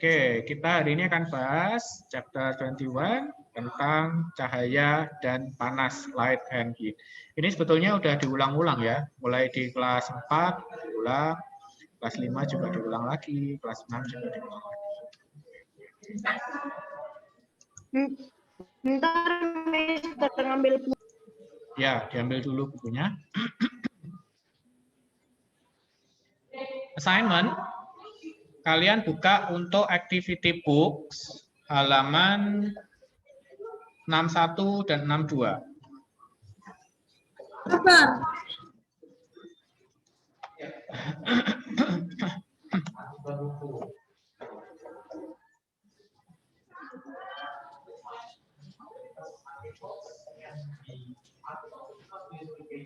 Oke, kita hari ini akan bahas chapter 21 tentang cahaya dan panas, light and heat. Ini sebetulnya udah diulang-ulang ya, mulai di kelas 4 diulang, kelas 5 juga diulang lagi, kelas 6 juga diulang lagi. Bentar, Mister, ngambil buku. Ya, diambil dulu bukunya. Assignment, kalian buka untuk activity books halaman 61 dan 62. Apa?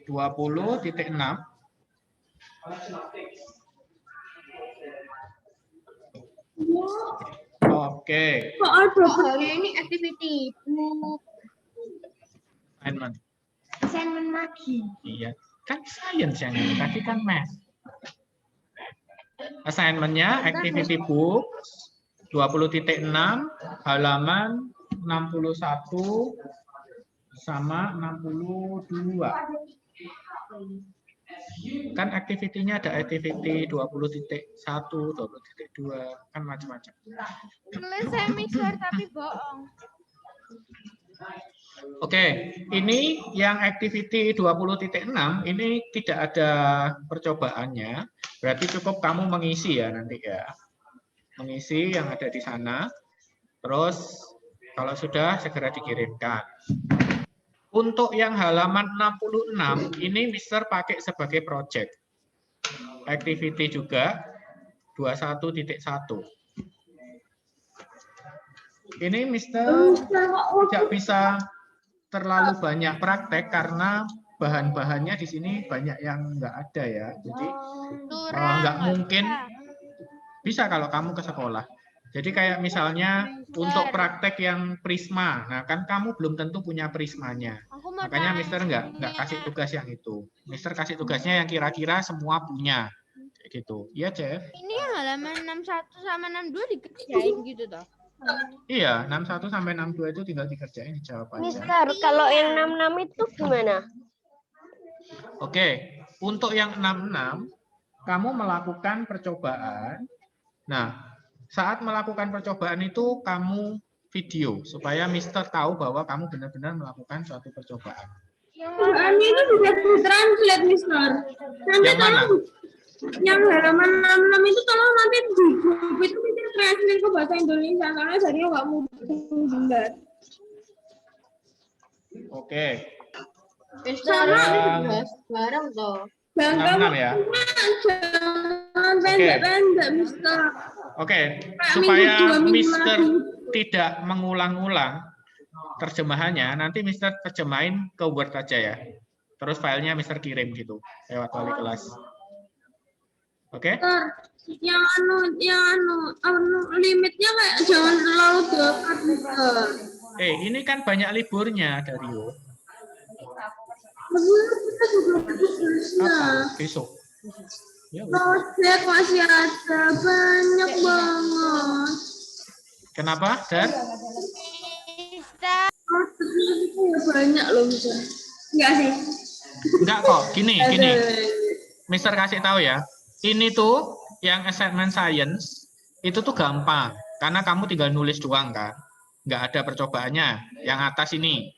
Dua puluh titik 6. Oke. Kok hari ini activity book Assignment. assignment lagi? Iya, kan science yang ini, tadi kan math. Assignment-nya activity book 20.6 halaman 61 sama 62. Kan activity-nya ada activity 20.1, 20.2, kan macam-macam. Selesai Mister tapi bohong. Oke, ini yang activity 20.6 ini tidak ada percobaannya. Berarti cukup kamu mengisi ya nanti ya. Mengisi yang ada di sana. Terus kalau sudah segera dikirimkan. Untuk yang halaman 66 ini Mister pakai sebagai project. Activity juga 21.1. Ini Mister tidak bisa terlalu banyak praktek karena bahan-bahannya di sini banyak yang nggak ada ya. Jadi nggak mungkin bisa kalau kamu ke sekolah. Jadi kayak misalnya untuk praktek yang prisma, nah kan kamu belum tentu punya prismanya. Makanya Mister nggak kasih tugas yang itu. Mister kasih tugasnya yang kira-kira semua punya. Kayak gitu. Iya, Jeff? Ini halaman 61 sama 62 dikerjain gitu toh. Iya, 61 sampai 62 itu tinggal dikerjain, dijawab aja. Mister, kalau yang 66 itu gimana? Oke, untuk yang 66, kamu melakukan percobaan. Nah, saat melakukan percobaan itu kamu video, supaya Mister tahu bahwa kamu benar-benar melakukan suatu percobaan. Yang itu sudah translate, Mister. Nanti Yang mana? yang halaman 66 itu tolong nanti di grup itu Mister translate ke bahasa Indonesia, karena saya nggak mau dengar. Oke. Mister, bareng toh. Dan 66 ya. Jangan pendek-pendek, Mister. Oke, Kayak supaya minggu Mister lagi. tidak mengulang-ulang terjemahannya, nanti Mister terjemahin ke Word aja ya. Terus filenya Mister kirim gitu lewat wali kelas. Oke? Yang limitnya kayak jangan terlalu dekat, Mister. Ini kan banyak liburnya, Dario. Kita juga tugasnya. Apa? Besok. Ya, udah. Project masih ada banyak banget. Kenapa, Dan? Mister. Project ya banyak loh, Mister. Enggak sih. Enggak kok, gini. Mister kasih tahu ya. Ini tuh yang assignment science itu tuh gampang karena kamu tinggal nulis doang kan. Nggak ada percobaannya. Yang atas ini.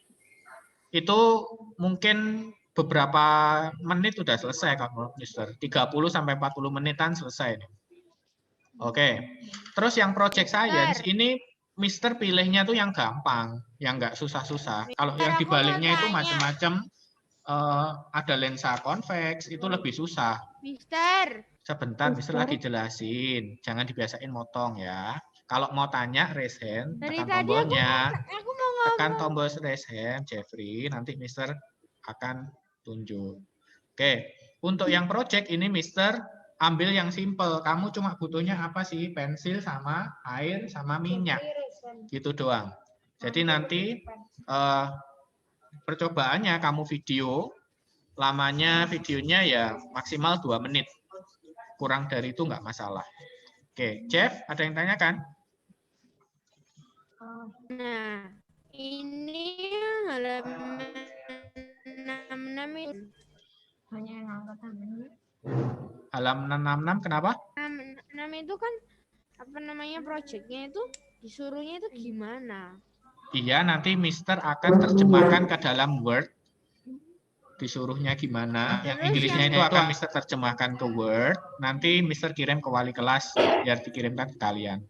Itu mungkin beberapa menit udah selesai kamu, Mister. 30 sampai 40 menitan selesai. Oke. Terus yang project science ini Mister pilihnya tuh yang gampang, yang nggak susah-susah. Kalau yang dibaliknya itu macam-macam, ada lensa konveks, itu lebih susah. Mister. Sebentar, Mister lagi jelasin. Jangan dibiasain motong ya. Kalau mau tanya raise hand, Dari tekan tadi tombolnya. aku mau ngomong. Tekan tombol raise hand, Jeffrey. Nanti Mister akan tunjuk. Oke, untuk yang project ini Mister ambil yang simple. Kamu cuma butuhnya apa sih? Pensil sama air sama minyak. Gitu doang. Jadi nanti percobaannya kamu video, lamanya videonya ya maksimal 2 menit. Kurang dari itu nggak masalah. Oke, Jeff, ada yang tanyakan? Nah, ini halaman 66 itu. Hanya yang angkatan ini. Halaman 66 kenapa? 66 itu kan apa namanya proyeknya itu disuruhnya itu gimana? Iya, nanti Mister akan terjemahkan ke dalam Word. Disuruhnya gimana? Yang Terus Inggrisnya yang- itu akan Mister terjemahkan ke Word. Nanti Mister kirim ke wali kelas biar dikirimkan ke kalian.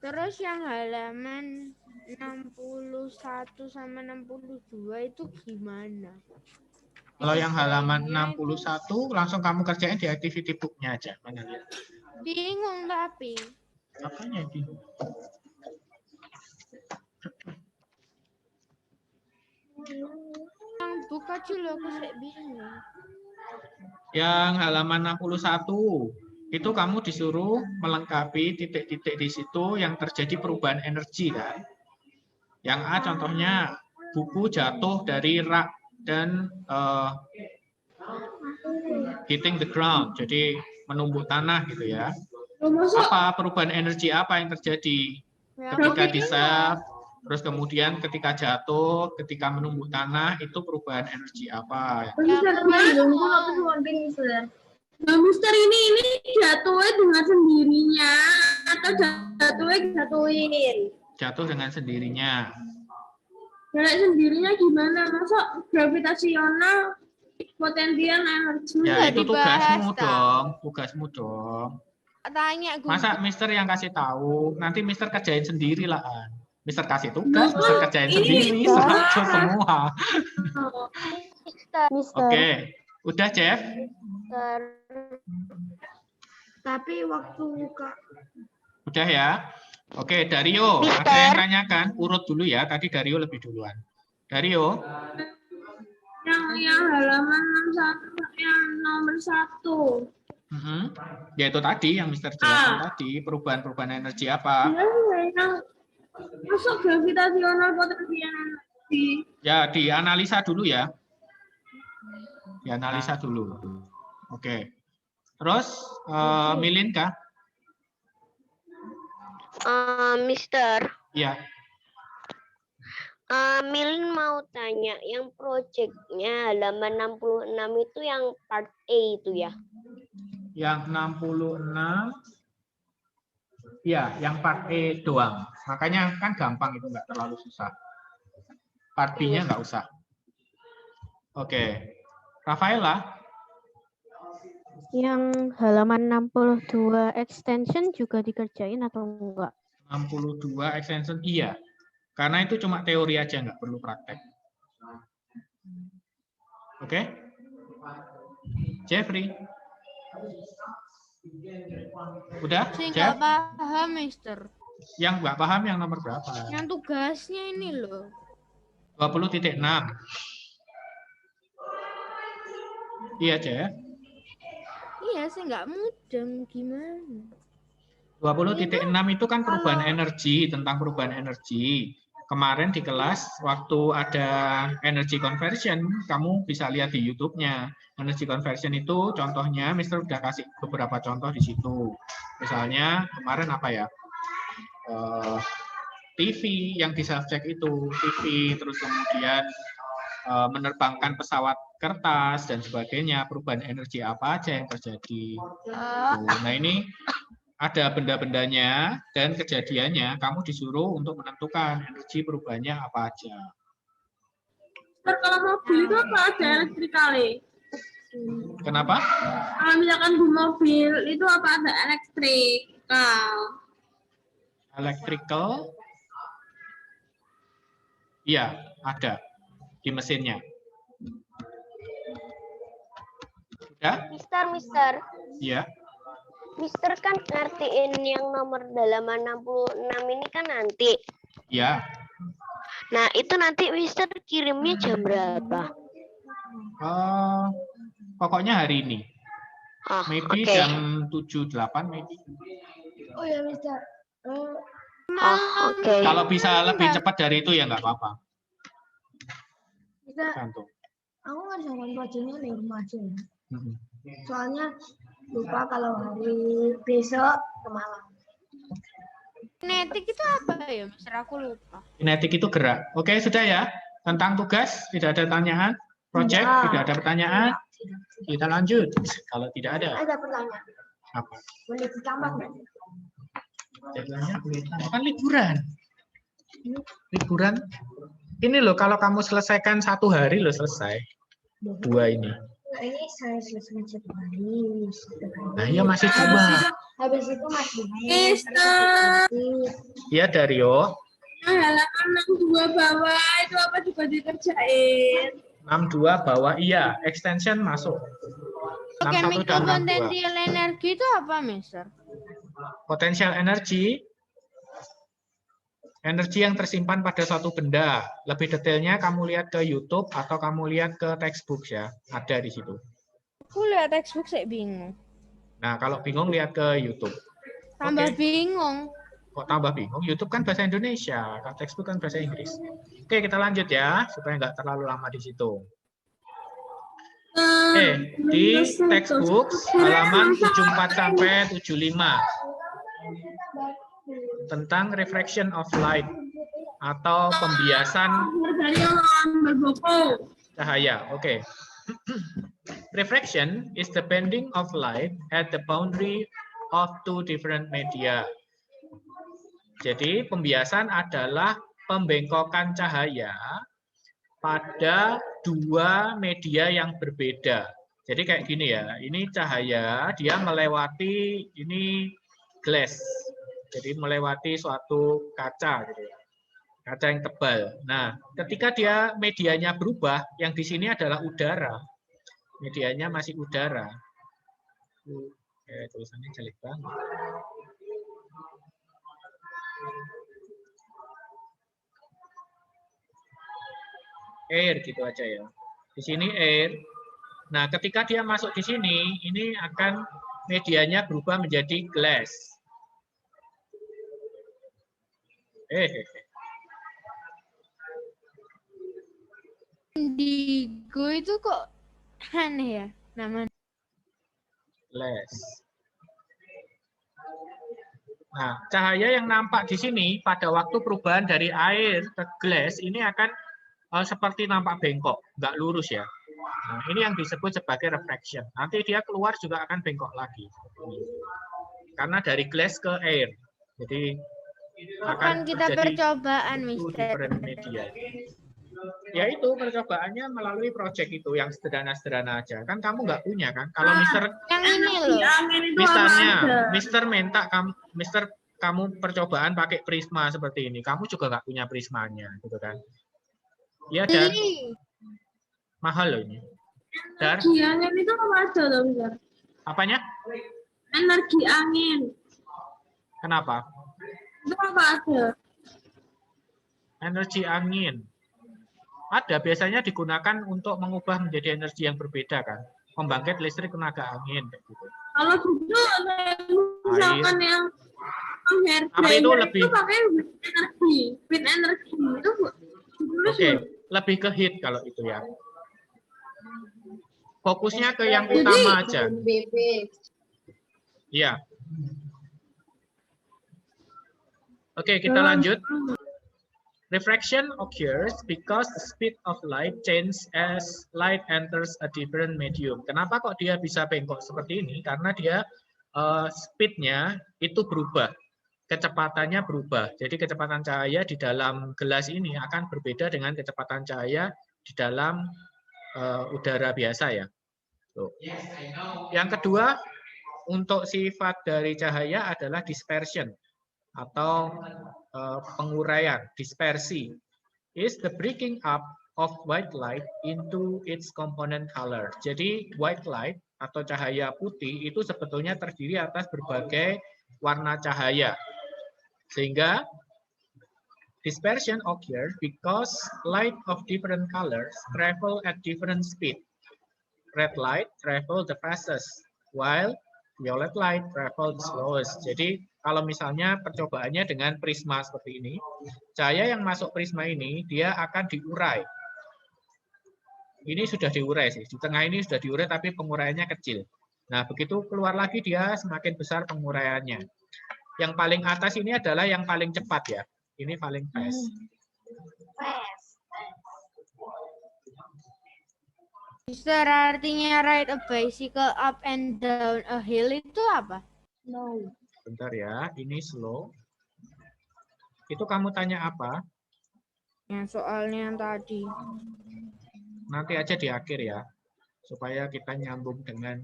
Terus yang halaman 61 sama 62 itu gimana? Kalau yang halaman Desainnya itu 61 langsung kamu kerjain di activity book-nya aja. Mana lihat? bingung tapi Apanya ini? yang buka dulu aku sih bingung. Yang halaman 61 itu kamu disuruh melengkapi titik-titik di situ yang terjadi perubahan energi kan. Yang A contohnya buku jatuh dari rak dan hitting the ground, jadi menumbuk tanah gitu ya. Apa perubahan energi apa yang terjadi ketika di save, terus kemudian ketika jatuh, ketika menumbuk tanah, itu perubahan energi apa? Nah, Mister ini jatuhnya dengan sendirinya atau jatuhnya dijatuhin? Jatuh dengan sendirinya. Jalan sendirinya gimana? Masa gravitasional potensial energi? Ya, itu dibahas, tugasmu Kak. dong, tugasmu dong. Tanya gue. Masa Mister yang kasih tahu, nanti Mister kerjain sendiri lah. Mister kasih tugas, Mister kerjain ini sendiri, satu semua. Mister. Oke, udah Jeff? Tapi waktu Kak Udah ya? Oke, Dario, ada yang tanyakan? Urut dulu ya, tadi Dario lebih duluan. Dario, yang halaman 61 yang nomor 1. ya itu tadi yang Mister jelaskan tadi, perubahan-perubahan energi apa? Ya, yang masuk gravitasional potensial energi. Ya, dianalisa dulu ya. Dianalisa dulu. Oke. Terus, Milin kah? Mister, Iya. Milin mau tanya, yang proyeknya halaman 66 itu yang part A itu ya? Yang 66, ya, yang part E doang. Makanya kan gampang itu, nggak terlalu susah. Part B-nya nggak usah. Oke. Rafaela? Yang halaman 62 extension juga dikerjain atau enggak? 62 extension, iya. Karena itu cuma teori aja, nggak perlu praktek. Oke? Jeffrey? Udah? Saya Jeff? nggak paham, Mister. Yang nggak paham yang nomor berapa? Yang tugasnya ini loh. 20.6. Iya, Jeff. Iya, saya nggak mudeng gimana. 20.6 itu kan perubahan energi, tentang perubahan energi. Kemarin di kelas, waktu ada energy conversion, kamu bisa lihat di YouTube-nya. Energy conversion itu contohnya, Mister udah kasih beberapa contoh di situ. Misalnya, kemarin apa ya? TV yang di subjek itu, TV, terus kemudian menerbangkan pesawat kertas dan sebagainya, perubahan energi apa aja yang terjadi. Nah, ini ada benda-bendanya dan kejadiannya, kamu disuruh untuk menentukan energi perubahannya apa aja. Kalau mobil itu apa ada elektrikal? Kenapa? Kalau misalkan di mobil itu apa ada elektrikal? Electrical? Iya, ada di mesinnya. Sudah? Mister. Iya. Mister kan ngertiin yang nomor halaman 66 ini kan nanti. Iya. Nah, itu nanti Mister kirimnya jam berapa? Pokoknya hari ini. Oh, Maybe oke. jam 7-8 maybe. Oh ya Mister. Oke. Kalau bisa lebih cepat dari itu ya nggak apa-apa. Mister, Gantung. aku ngerjakan proyeknya di rumah aja. Mhm. Soalnya lupa kalau hari besok ke Malang. Kinetik itu apa ya, Mister? Aku lupa. Kinetik itu gerak. Oke, sudah ya. Tentang tugas, tidak ada pertanyaan. Project, tidak ada pertanyaan. Kita lanjut. Kalau tidak ada. Ada pertanyaan. Apa? Boleh ditambah nggak? Jadinya kan liburan. Liburan. Ini loh, kalau kamu selesaikan 1 hari loh selesai. 2 ini. Ini saya selesai 1 hari. Nah, iya masih 2. Habis itu masih Mister. Iya, Dario. Halaman 62 bawah itu apa juga dikerjain? 62 bawah, iya. Extension masuk. 61 Chemical dan 62. potential energy itu apa, Mister? Potential energy. Energi yang tersimpan pada suatu benda. Lebih detailnya kamu lihat ke YouTube atau kamu lihat ke textbook ya. Ada di situ. Aku lihat textbook saya bingung. Nah, kalau bingung lihat ke YouTube. Tambah Oke. bingung. Kok tambah bingung? YouTube kan bahasa Indonesia, textbook kan bahasa Inggris. Oke, kita lanjut ya, supaya nggak terlalu lama di situ. Oke, di textbook halaman 74 sampai 75 tentang refraction of light atau pembiasan cahaya. Oke. Refraction is the bending of light at the boundary of 2 different media. Jadi pembiasan adalah pembengkokan cahaya pada 2 media yang berbeda. Jadi kayak gini ya, ini cahaya dia melewati ini glass. Jadi melewati suatu kaca gitu ya. Kaca yang tebal. Nah, ketika dia medianya berubah, yang di sini adalah udara. Medianya masih udara. Tulisannya jelek banget. Air gitu aja ya. Di sini air. Nah, ketika dia masuk di sini, ini akan medianya berubah menjadi glass. Indigo itu kok aneh ya namanya. Glass. Nah, cahaya yang nampak di sini pada waktu perubahan dari air ke glass ini akan seperti nampak bengkok, nggak lurus ya. Nah, ini yang disebut sebagai refraction. Nanti dia keluar juga akan bengkok lagi. Karena dari glass ke air. Jadi Akan kita percobaan, Mister. Media. Ya itu percobaannya melalui project itu yang sederhana-sederhana aja. Kan kamu nggak punya kan? Kalau Mister Yang ini loh. misalnya Mister minta kamu percobaan pakai prisma seperti ini, kamu juga nggak punya prismanya, gitu kan? Iya dan mahal loh ini. Dan Energi angin itu apa aja loh, Mister? apanya? Energi angin. Kenapa? Itu apa aja? Energi angin. Ada biasanya digunakan untuk mengubah menjadi energi yang berbeda kan? Pembangkit listrik tenaga angin kayak gitu. Kalau gitu, misalkan yang Apa itu lebih? itu pakai energi, wind energy itu Oke, lebih ke heat kalau itu ya. Fokusnya ke yang utama aja. Iya. Oke, kita lanjut. Refraction occurs because the speed of light changes as light enters a different medium. Kenapa kok dia bisa bengkok seperti ini? Karena dia speed-nya itu berubah. Kecepatannya berubah. Jadi kecepatan cahaya di dalam gelas ini akan berbeda dengan kecepatan cahaya di dalam udara biasa ya. Tuh. Yang kedua, untuk sifat dari cahaya adalah dispersion atau penguraian, dispersi. Is the breaking up of white light into its component color. Jadi white light atau cahaya putih itu sebetulnya terdiri atas berbagai warna cahaya. Sehingga dispersion occurs because light of different colors travel at different speed. Red light travel the fastest, while violet light travel the slowest. Jadi kalau misalnya percobaannya dengan prisma seperti ini, cahaya yang masuk prisma ini dia akan diurai. Ini sudah diurai sih, di tengah ini sudah diurai tapi penguraiannya kecil. Nah, begitu keluar lagi dia semakin besar penguraiannya. Yang paling atas ini adalah yang paling cepat ya. Ini paling fast. Mister, artinya ride a bicycle up and down a hill itu apa? Bentar ya, ini slow. Itu kamu tanya apa? Yang soalnya yang tadi. Nanti aja di akhir ya, supaya kita nyambung dengan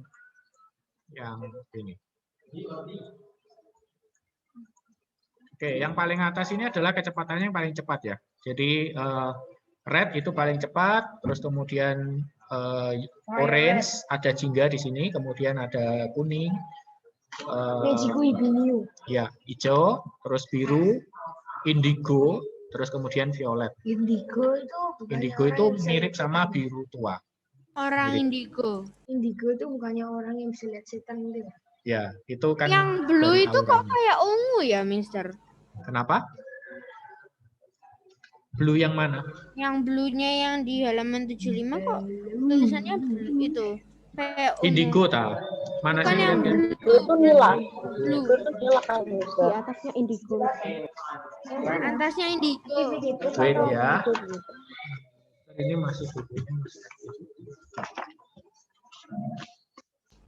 yang ini. Oke, yang paling atas ini adalah kecepatannya yang paling cepat ya. Jadi red itu paling cepat, terus kemudian orange ada jingga di sini, kemudian ada kuning, ya hijau, terus biru, indigo, terus kemudian violet. Indigo itu mirip sama biru tua. Orang Mirip. indigo. Indigo itu bukannya orang yang bisa lihat setan gitu. Ya, itu kan Yang blue dari itu kok auranya. kayak ungu ya, Mister? Kenapa? Blue yang mana? Yang blue-nya yang di halaman 75 kok tulisannya blue itu. Kayak ungu. Indigo tahu. Mana Bukan sih yang lihatnya? blue. Itu nila. Blue. Itu nila kan. Di atasnya indigo. Atasnya indigo. Wait ya. Ini masih bukunya masih.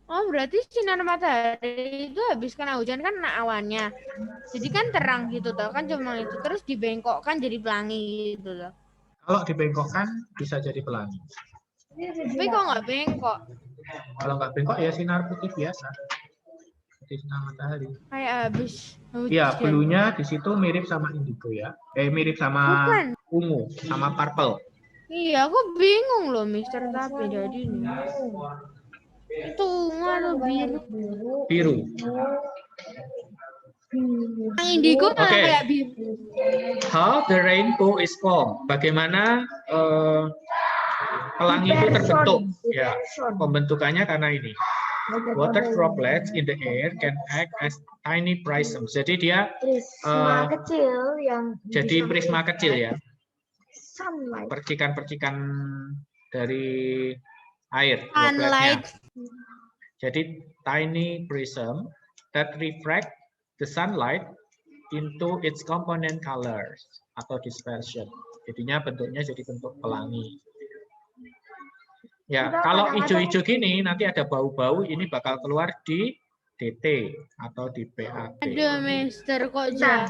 Oh, berarti sinar matahari itu habis kena hujan kan kena awannya. Jadi kan terang gitu toh, kan cuma itu terus dibengkokkan jadi pelangi gitu loh. Kalau dibengkokkan bisa jadi pelangi. Tapi kok nggak bengkok? Kalau nggak bengkok ya sinar putih biasa. Seperti sinar matahari. Kayak habis hujan. Iya, blue-nya di situ mirip sama indigo ya. Mirip sama Bukan. ungu, sama purple. Iya, aku bingung loh, Mister, tapi jadi ini. Itu ungu atau biru? Biru. Yang indigo malah Oke. kayak biru. How the rainbow is formed? Bagaimana pelangi itu terbentuk? Ya, pembentukannya karena ini. Water droplets in the air can act as tiny prisms. Jadi dia Prisma kecil yang jadi prisma kecil ya. sunlight. Percikan-percikan dari air, Sunlight. dropletnya. Jadi tiny prism that reflect the sunlight into its component colors atau dispersion. Jadinya bentuknya jadi bentuk pelangi. Ya, kalau hijau-hijau gini nanti ada bau-bau, ini bakal keluar di DT atau di PAT. Aduh, Mister, kok jahat.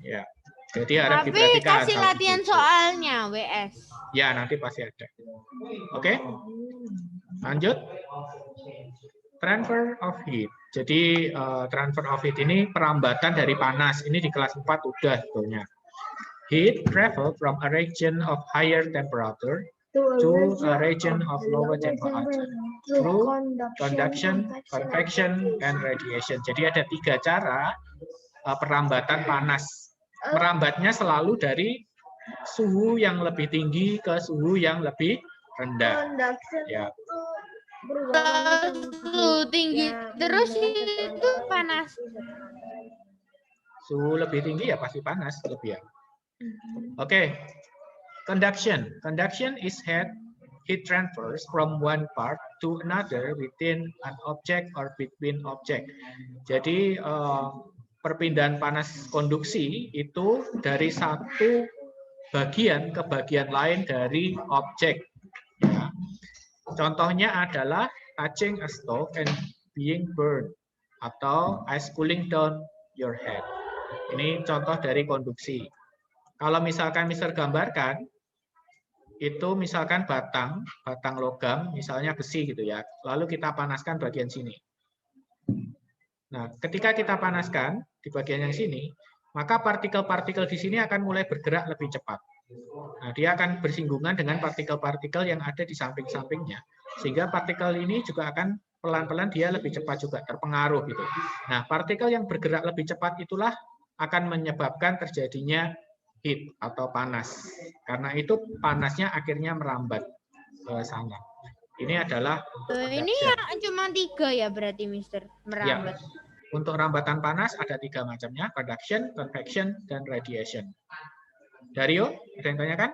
Ya, jadi harus Tapi diperhatikan. kasih kalau latihan hijau-hijau. soalnya, WS. Ya, nanti pasti ada. Oke, lanjut. Transfer of heat. Jadi transfer of heat ini perambatan dari panas. Ini di kelas 4 udah sebetulnya. Heat travel from a region of higher temperature to a region of lower temperature through conduction, convection, and radiation. Jadi ada 3 cara perambatan panas. Merambatnya selalu dari suhu yang lebih tinggi ke suhu yang lebih rendah. Ya. Suhu tinggi terus itu panas. Suhu lebih tinggi ya pasti panas lebih ya. Oke. Conduction. Conduction is heat transfers from one part to another within an object or between object. Jadi perpindahan panas konduksi itu dari satu bagian ke bagian lain dari objek. Ya. Contohnya adalah touching a stove and being burned atau ice cooling down your head. Ini contoh dari konduksi. Kalau misalkan Mister gambarkan, itu misalkan batang logam, misalnya besi gitu ya. Lalu kita panaskan bagian sini. Nah, ketika kita panaskan di bagian yang sini, maka partikel-partikel di sini akan mulai bergerak lebih cepat. Nah, dia akan bersinggungan dengan partikel-partikel yang ada di samping-sampingnya. Sehingga partikel ini juga akan pelan-pelan dia lebih cepat juga terpengaruh gitu. Nah, partikel yang bergerak lebih cepat itulah akan menyebabkan terjadinya heat atau panas. Karena itu panasnya akhirnya merambat ke sana. Ini adalah Ini yang cuma 3 ya berarti, Mister, merambat. Ya. Untuk rambatan panas ada 3 macamnya, conduction, convection, dan radiation. Dario, ada yang tanyakan?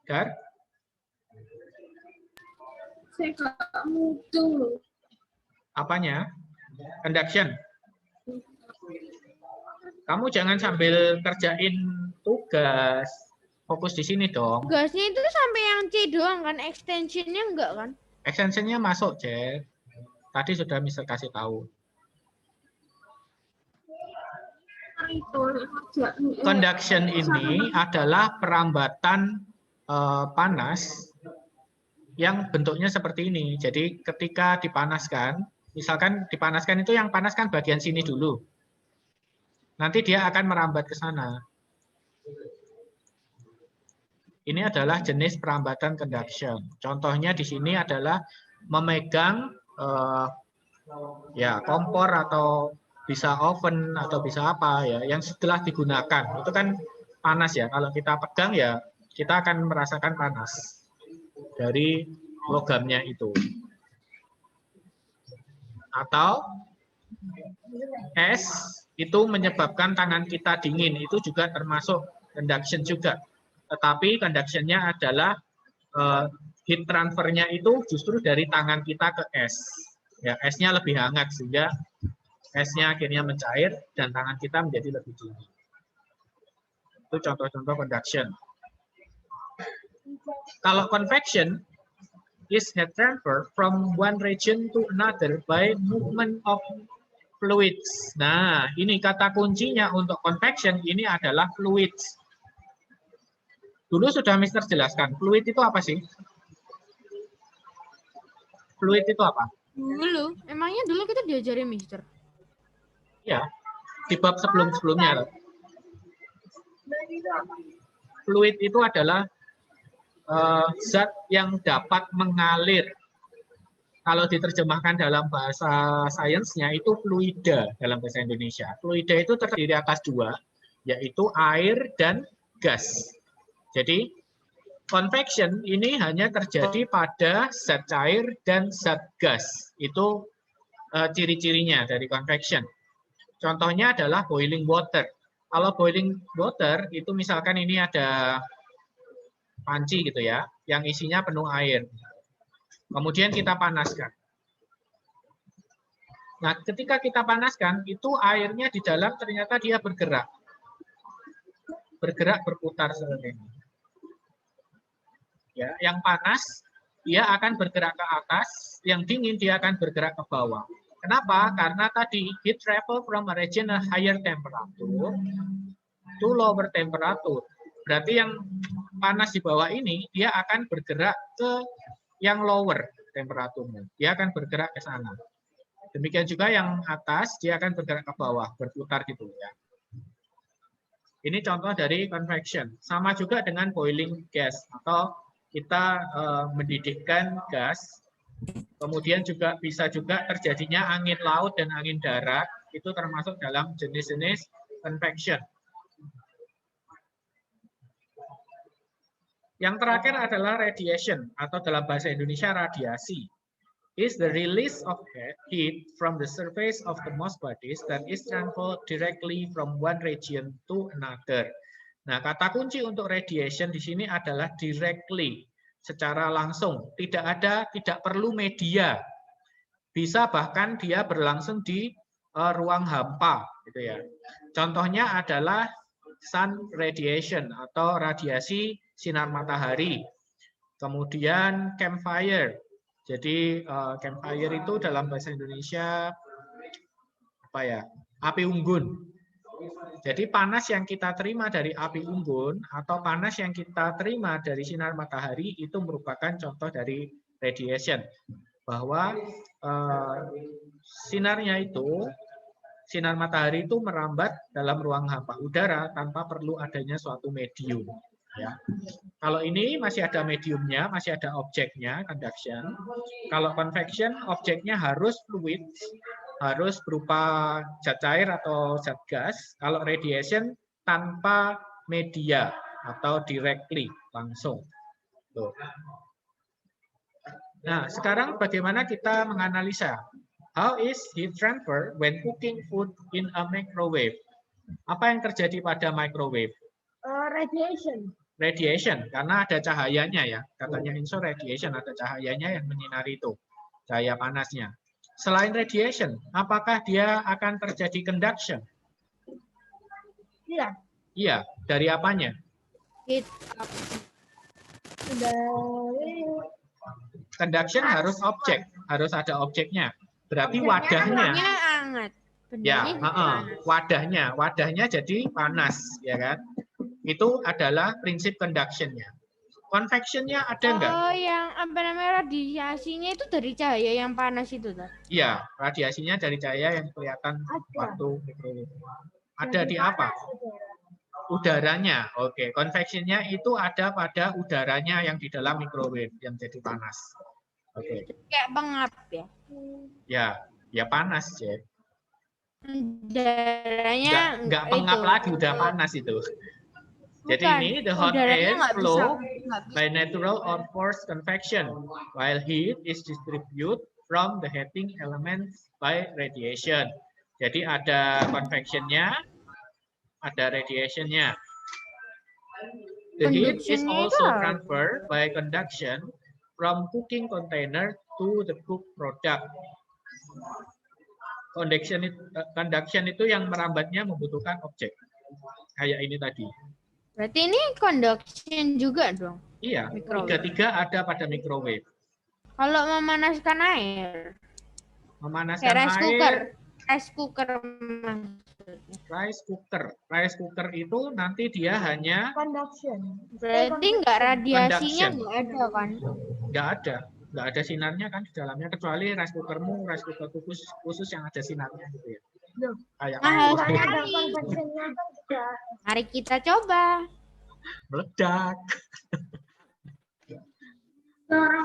Dar? Saya nggak mutu. Apanya? Conduction. Kamu jangan sambil kerjain tugas. Fokus di sini dong. Tugasnya itu sampai yang C doang kan, extensionnya enggak kan? Extensionnya masuk, Cek. Tadi sudah Mister kasih tahu. Conduction ini adalah perambatan panas yang bentuknya seperti ini. Jadi ketika dipanaskan, misalkan dipanaskan itu yang panas kan bagian sini dulu. Nanti dia akan merambat ke sana. Ini adalah jenis perambatan conduction. Contohnya di sini adalah memegang ya kompor atau bisa oven atau bisa apa ya yang setelah digunakan. Itu kan panas ya. Kalau kita pegang ya kita akan merasakan panas dari logamnya itu. Atau es itu menyebabkan tangan kita dingin, itu juga termasuk conduction juga. Tetapi conduction-nya adalah heat transfer-nya itu justru dari tangan kita ke es. Ya, esnya lebih hangat sehingga esnya akhirnya mencair dan tangan kita menjadi lebih dingin. Itu contoh-contoh conduction. Kalau convection is heat transfer from one region to another by movement of fluids. Nah, ini kata kuncinya untuk convection ini adalah fluids. Dulu sudah Mister jelaskan, fluid itu apa sih? Fluid itu apa? Dulu, emangnya dulu kita diajarin Mister? Ya, di bab sebelum-sebelumnya. Fluid itu adalah zat yang dapat mengalir. Kalau diterjemahkan dalam bahasa sainsnya itu fluida dalam bahasa Indonesia. Fluida itu terdiri atas dua, yaitu air dan gas. Jadi convection ini hanya terjadi pada zat cair dan zat gas. Itu ciri-cirinya dari convection. Contohnya adalah boiling water. Kalau boiling water itu misalkan ini ada panci gitu ya, yang isinya penuh air. Kemudian kita panaskan. Nah, ketika kita panaskan, itu airnya di dalam ternyata dia bergerak. Bergerak berputar seperti ini. Ya, yang panas dia akan bergerak ke atas, yang dingin dia akan bergerak ke bawah. Kenapa? Karena tadi heat travel from a region a higher temperature to lower temperature. Berarti yang panas di bawah ini dia akan bergerak ke yang lower temperaturnya. Dia akan bergerak ke sana. Demikian juga yang atas dia akan bergerak ke bawah, berputar gitu ya. Ini contoh dari convection. Sama juga dengan boiling gas atau kita mendidihkan gas. Kemudian juga bisa juga terjadinya angin laut dan angin darat, itu termasuk dalam jenis-jenis convection. Yang terakhir adalah radiation atau dalam bahasa Indonesia radiasi. Is the release of heat from the surface of the most bodies that is transferred directly from one region to another. Nah, kata kunci untuk radiation di sini adalah directly, secara langsung. Tidak perlu media. Bisa bahkan dia berlangsung di ruang hampa, gitu ya. Contohnya adalah sun radiation atau radiasi sinar matahari. Kemudian campfire. Jadi campfire itu dalam bahasa Indonesia apa ya? Api unggun. Jadi panas yang kita terima dari api unggun atau panas yang kita terima dari sinar matahari itu merupakan contoh dari radiation. Bahwa sinarnya itu, sinar matahari itu merambat dalam ruang hampa udara tanpa perlu adanya suatu medium. Ya. Kalau ini masih ada mediumnya, masih ada objeknya, conduction. Kalau convection, objeknya harus fluid, harus berupa zat cair atau zat gas. Kalau radiation tanpa media atau directly, langsung. Tuh. Nah, sekarang bagaimana kita menganalisa? How is heat transfer when cooking food in a microwave? Apa yang terjadi pada microwave? Radiation. Radiation, karena ada cahayanya ya. Katanya insur radiation, ada cahayanya yang menyinari itu. Cahaya panasnya. Selain radiation, apakah dia akan terjadi conduction? Iya. Iya, dari apanya? Heat. Conduction harus objek, harus ada objeknya. Berarti wadahnya. Bendanya hangat. Ya, Bendanya jadi panas. wadahnya jadi panas, ya kan? Itu adalah prinsip conduction-nya. Convection-nya ada enggak? Oh, yang apa namanya radiasinya itu dari cahaya yang panas itu tuh. Iya, radiasinya dari cahaya yang kelihatan waktu microwave. Ada di apa? Udaranya. Oke, convection-nya itu ada pada udaranya yang di dalam microwave yang jadi panas. Oke. Kayak pengap ya. Ya panas, ya. Udaranya Enggak pengap itu. lagi, udah panas itu. Jadi Bukan, ini the hot udaranya air nggak flow nggak bisa. by natural or forced convection, while heat is distributed from the heating elements by radiation. Jadi ada convection-nya, ada radiation-nya. The heat is Conduction-nya also itu transferred by conduction from cooking container to the cooked product. Conduction itu yang merambatnya membutuhkan objek. Kayak ini tadi. Berarti ini conduction juga dong. Iya, Microwave. tiga-tiga ada pada microwave. Kalau memanaskan air, Memanaskan kayak rice cooker. air, Rice cooker maksudnya. rice cooker itu nanti dia hanya Berarti nggak radiasinya Conduction. nggak ada kan? nggak ada sinarnya kan di dalamnya, kecuali rice cooker khusus yang ada sinarnya gitu ya. Kayak Mahal microwave. sekali. Mari kita coba. Meledak.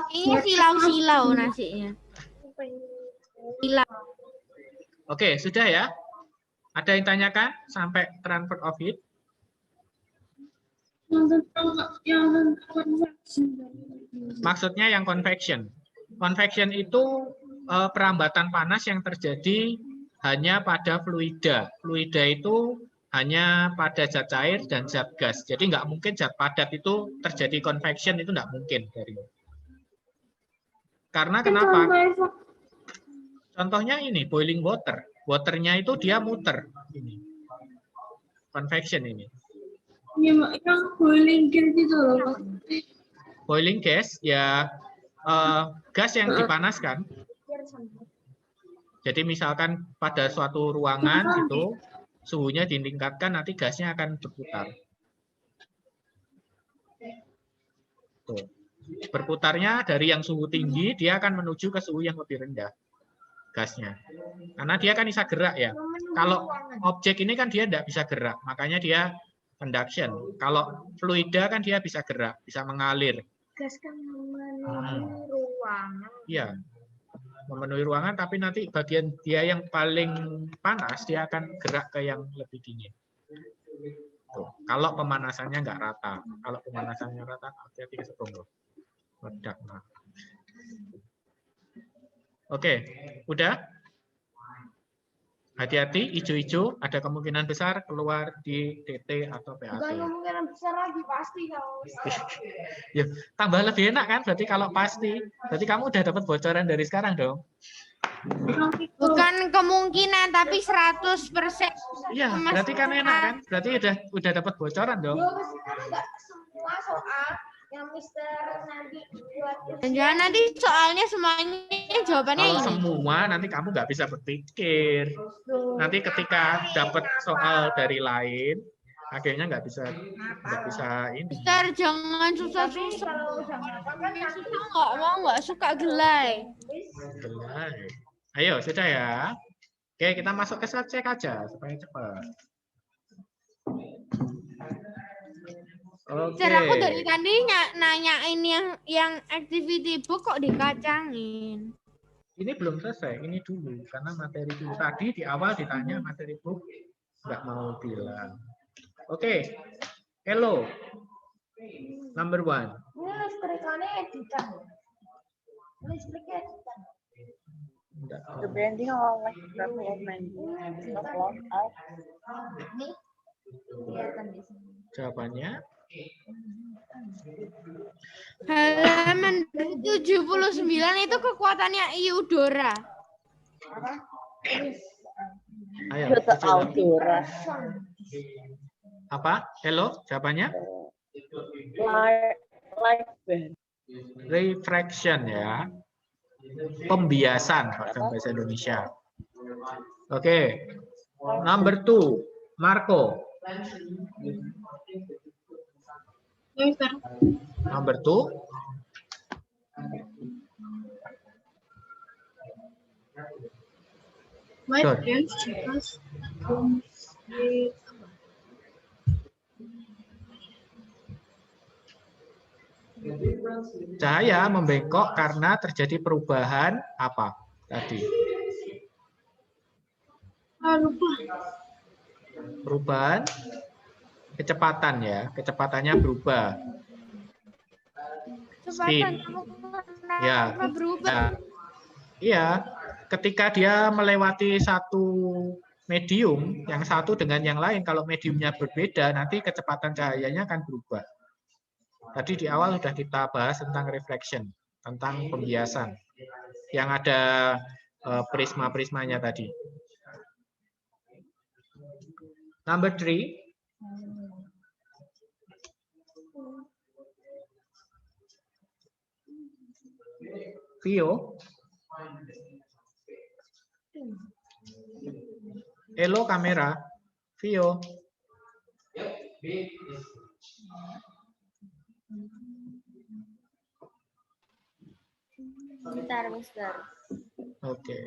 Ini silau-silau nasinya. Silau. Oke, sudah ya. Ada yang tanyakan sampai transfer of heat? Yang convection. Maksudnya yang convection. Convection itu perambatan panas yang terjadi hanya pada fluida. Fluida itu hanya pada zat cair dan zat gas. Jadi nggak mungkin zat padat itu terjadi convection, itu nggak mungkin. Karena kenapa? Contohnya ini, boiling water. Waternya itu dia muter. Ini. Convection ini. Yang boiling gas itu loh. Boiling gas, ya gas yang dipanaskan. Jadi misalkan pada suatu ruangan gitu, suhunya ditingkatkan, nanti gasnya akan berputar. Tuh. Berputarnya dari yang suhu tinggi, dia akan menuju ke suhu yang lebih rendah gasnya. Karena dia kan bisa gerak ya. Kalau objek ini kan dia tidak bisa gerak, makanya dia conduction. Kalau fluida kan dia bisa gerak, bisa mengalir. Gas kan memenuhi ruangan. Iya, memenuhi ruangan, tapi nanti bagian dia yang paling panas, dia akan gerak ke yang lebih dingin. Tuh. Kalau pemanasannya nggak rata. Kalau pemanasannya rata, hati-hati kesetrum. Meledak. Oke, udah? Hati-hati, hijau-hijau ada kemungkinan besar keluar di DT atau PAT. Bukan kemungkinan besar lagi, pasti kalau Ya, tambah lebih enak kan? Berarti kalau pasti, berarti kamu udah dapat bocoran dari sekarang dong. Bukan kemungkinan, tapi 100%. Iya, berarti kan enak kan? Berarti udah dapat bocoran dong. enggak semua soal yang Mister nanti buat Dan jangan nanti soalnya semuanya jawabannya Kalau ini. semua nanti kamu nggak bisa berpikir. Nanti ketika dapat soal dari lain, akhirnya nggak bisa ini. Mister, jangan susah-susah. Yang susah nggak suka gelai. Gelai. Ayo, sudah ya. Oke, kita masuk ke subjek aja supaya cepat. Oke. Mister, aku dari tadi nanyain yang activity book kok dikacangin. Ini belum selesai, ini dulu karena materi dulu. Tadi di awal ditanya materi book, nggak mau bilang. Oke, hello. Number 1. ini listrikannya editan. Listriknya editan. Enggak. The bending of development of long out. Nih. Kelihatan di sini. Jawabannya Halaman 79 itu kekuatannya Eudora. Ayo. Kata coba. Aurora. Apa? Hello, jawabannya? Light band. Refraction ya. Pembiasan dalam bahasa Indonesia. Oke. Number 2, Marco. Number 2. Good. Cahaya membengkok karena terjadi perubahan apa tadi? Perubahan kecepatan ya, kecepatannya berubah. Kecepatan Speed. kamu Ya. kenapa berubah? Iya, ketika dia melewati satu medium, yang satu dengan yang lain, kalau mediumnya berbeda, nanti kecepatan cahayanya akan berubah. Tadi di awal sudah kita bahas tentang reflection, tentang pembiasan, yang ada prisma-prismanya tadi. Number 3. Vio. Hello kamera. Vio. Bentar, Mister. Oke.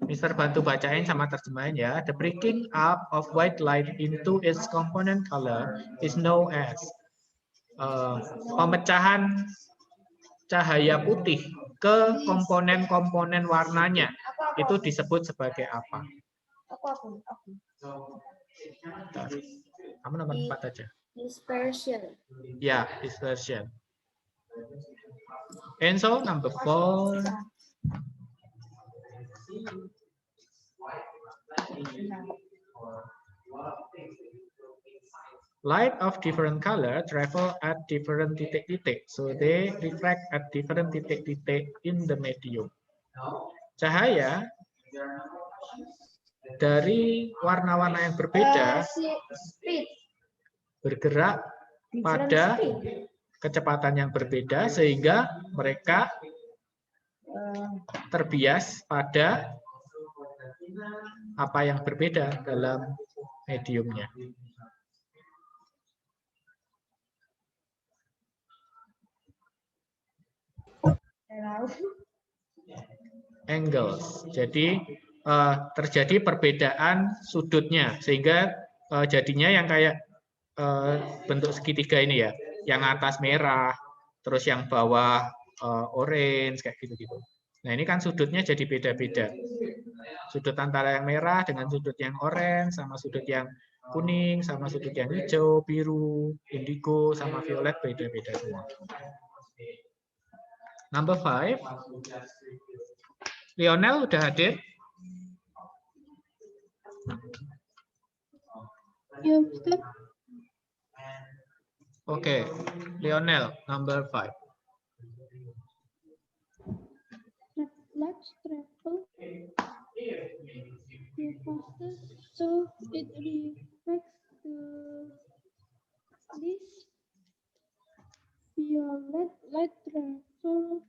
Mister bantu bacain sama terjemahin ya. The breaking up of white light into its component color is known as pemecahan cahaya putih ke komponen-komponen warnanya. Itu disebut sebagai apa? Bentar. Kamu nomor 4 aja. Dispersion. Ya, dispersion. Enzo, number 4. Light of different color travel at different titik-titik, so they reflect at different titik-titik in the medium. Cahaya dari warna-warna yang berbeda bergerak pada kecepatan yang berbeda sehingga mereka terbias pada apa yang berbeda dalam mediumnya. Angles. Jadi terjadi perbedaan sudutnya sehingga jadinya yang kayak bentuk segitiga ini ya, yang atas merah, terus yang bawah orange kayak gitu-gitu. Nah, ini kan sudutnya jadi beda-beda. Sudut antara yang merah dengan sudut yang orange, sama sudut yang kuning, sama sudut yang hijau, biru, indigo, sama violet beda-beda semua. Number 5. Lionel udah hadir? Ya, Ustaz. Oke, Lionel, number 5. Let's travel the fastest so it reflects this violet light travel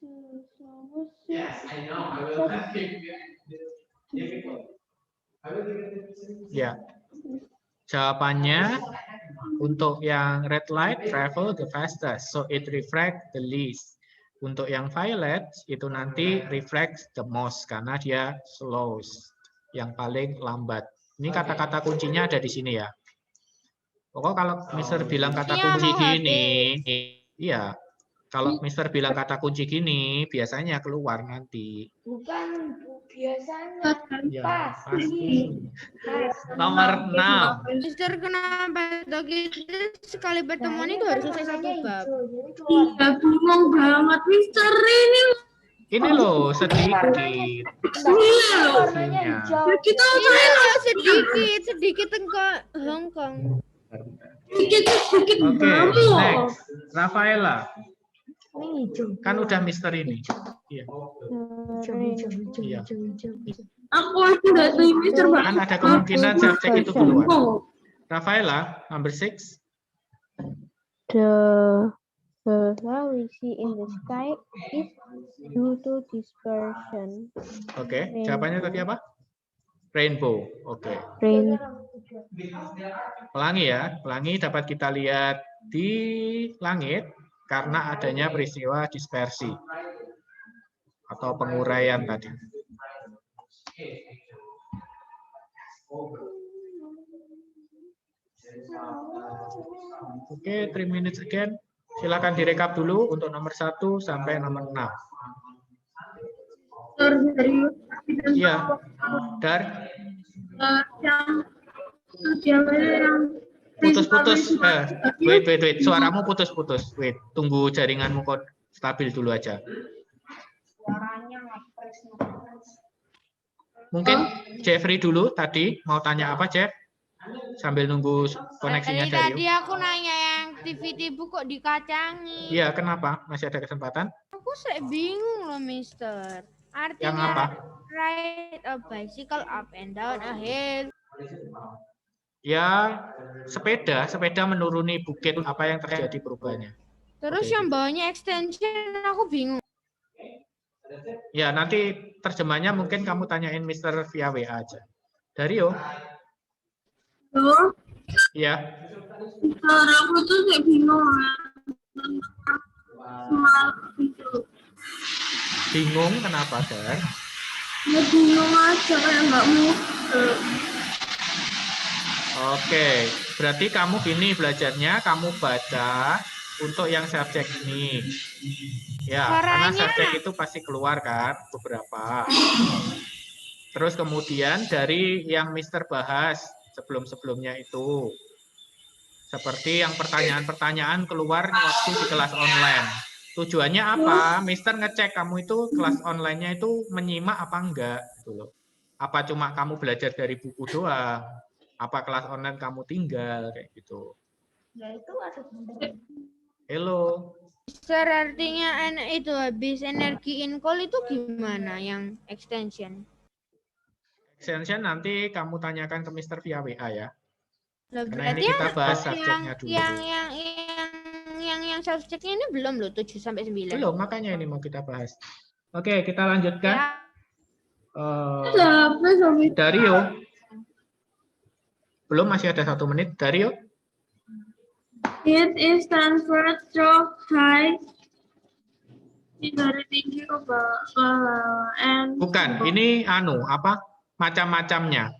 the slowest. Yes, I know. I will help you. Ya. Jawabannya untuk yang red light travel the fastest, so it reflect the least. Untuk yang violet itu nanti reflects the most karena dia slowest, yang paling lambat. Ini kata-kata kuncinya ada di sini ya. Pokok kalau Mister bilang kata kunci gini, iya. Kalau Mister bilang kata kunci gini, biasanya keluar nanti. Bukan biasanya. Ya, pasti. Nomor 6. Mister kenapa gitu sekali pertemuan itu harus selesai satu bab. Iya, bingung banget Mister ini. Ini loh sedikit. Iya loh. Hasilnya. Kita Ini loh sedikit engkau Hongkong. sedikit Oke, banget. next. Rafaela. Kan udah Mister ini. Iya. Iya. Aku aja udah tuh Mister Mbak. Kan ada kemungkinan subjek itu keluar. Rafaela, number 6. The we see in the sky is due to dispersion. Oke, jawabannya tadi apa? Rainbow. Oke. Rain. Pelangi ya. Pelangi dapat kita lihat di langit karena adanya peristiwa dispersi atau penguraian tadi. Oke, 3 minutes again. Silakan direkap dulu untuk nomor 1 sampai nomor 6. Iya. Dari yang putus-putus. Wait. Suaramu putus-putus. Wait, tunggu jaringanmu kok stabil dulu aja. Mungkin Jeffrey dulu tadi mau tanya apa, Jeff? Sambil nunggu koneksinya Tadi dari. aku nanya yang TV kok dikacangi. Iya, kenapa? Masih ada kesempatan? Aku bingung loh, Mister. Artinya Yang apa? ride a bicycle up and down a hill. Ya, sepeda menuruni bukit, apa yang terjadi perubahannya? Terus Oke. yang bawahnya extension aku bingung. Ya, nanti terjemahnya mungkin kamu tanyain Mister via WA aja. Dario? Tuh, Iya. aku tuh kayak bingung. Bingung kenapa, Dar? Ya bingung aja kayak nggak mudah. Oke, berarti kamu gini belajarnya, kamu baca untuk yang subjek ini. Ya, karena Caranya. subjek itu pasti keluar kan, beberapa. Terus kemudian dari yang Mister bahas sebelum-sebelumnya itu. Seperti yang pertanyaan-pertanyaan keluar waktu di kelas online. Tujuannya apa? Mister ngecek kamu itu kelas online-nya itu menyimak apa enggak gitu loh. Apa cuma kamu belajar dari buku doang? Apa kelas online kamu tinggal kayak gitu. Hello. Mister, artinya itu habis energi in call itu gimana yang extension? Extension nanti kamu tanyakan ke Mister via WA ya. Lah, Karena ini berarti kita bahas yang subjeknya dulu. yang subjeknya ini belum loh 7 sampai 9. Belum, makanya ini mau kita bahas. Oke, kita lanjutkan. Ya. Dario. Belum, masih ada 1 menit. Dario. It is transferred through high. Dari tinggi ke bawah. And Bukan, ini apa? Macam-macamnya.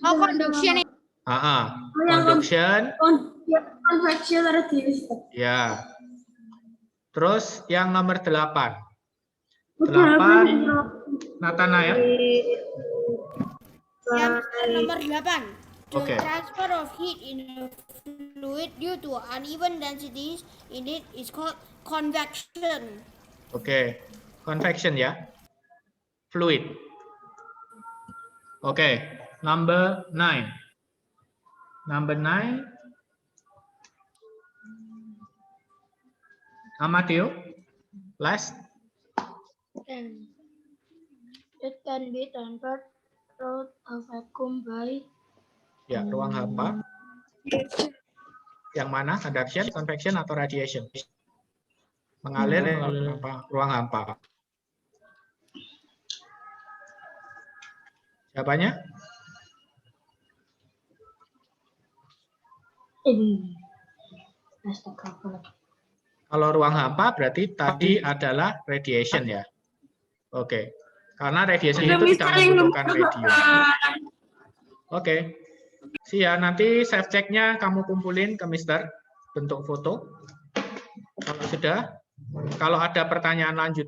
Oh, conduction itu. Conduction. Convection radiation. Ya. Terus yang nomor 8. 8. Nathanael. Yang nomor 8. The Oke. transfer of heat in a fluid due to uneven densities in it is called convection. Oke. Convection ya. Fluid. Oke. Number 9. Number 9. Amadeo. Last. It can be transferred through a vacuum by Ya, ruang hampa. Yang mana? Conduction, convection, atau radiation? Mengalir melalui ruang hampa. Jawabannya? Kalau ruang hampa berarti tadi adalah radiation ya. Oke. Karena radiation itu tidak membutuhkan radio. Oke. Sia, nanti subjeknya kamu kumpulin ke Mister bentuk foto. Kalau sudah, kalau ada pertanyaan lanjut